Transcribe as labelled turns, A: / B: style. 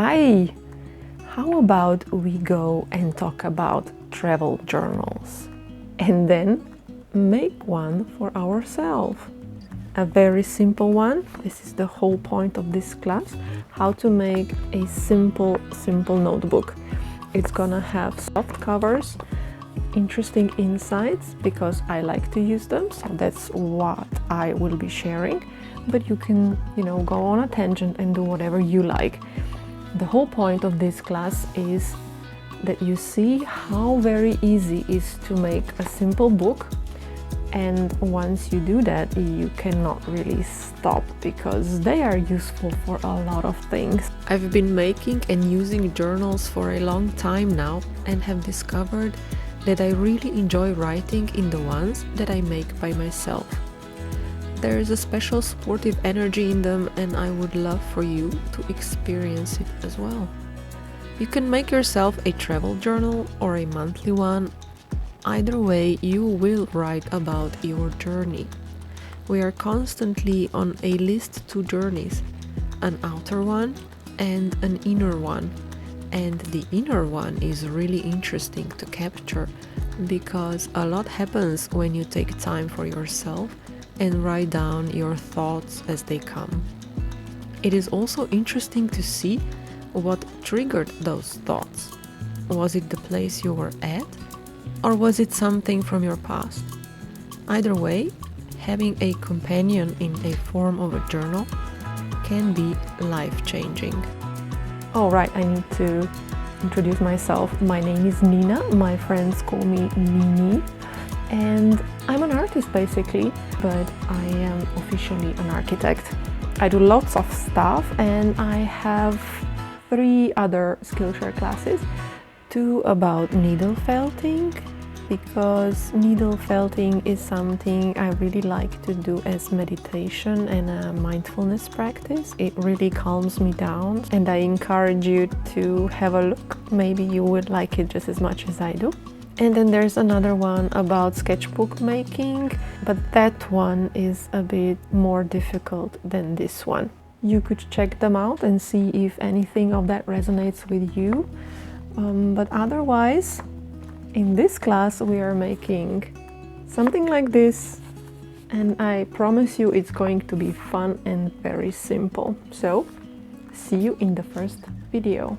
A: Hi! How about we go and talk about travel journals and then make one for ourselves? A very simple one. This is the whole point of this class, how to make a simple notebook. It's gonna have soft covers, interesting insights because I like to use them, so that's what I will be sharing. But you can, go on a tangent and do whatever you like. The whole point of this class is that you see how very easy it is to make a simple book, and once you do that, you cannot really stop because they are useful for a lot of things. I've been making and using journals for a long time now and have discovered that I really enjoy writing in the ones that I make by myself. There is a special supportive energy in them, and I would love for you to experience it as well. You can make yourself a travel journal or a monthly one. Either way, you will write about your journey. We are constantly on a list two journeys, an outer one and an inner one. And the inner one is really interesting to capture because a lot happens when you take time for yourself and write down your thoughts as they come. It is also interesting to see what triggered those thoughts. Was it the place you were at, or was it something from your past? Either way, having a companion in a form of a journal can be life-changing. All right, I need to introduce myself. My name is Nina. My friends call me Nini. And I'm an artist basically, but I am officially an architect. I do lots of stuff, and I have 3 other Skillshare classes. 2 about needle felting, because needle felting is something I really like to do as meditation and a mindfulness practice. It really calms me down, and I encourage you to have a look. Maybe you would like it just as much as I do. And then there's another one about sketchbook making, but that one is a bit more difficult than this one. You could check them out and see if anything of that resonates with you. But otherwise, in this class we are making something like this, and I promise you it's going to be fun and very simple. So, see you in the first video.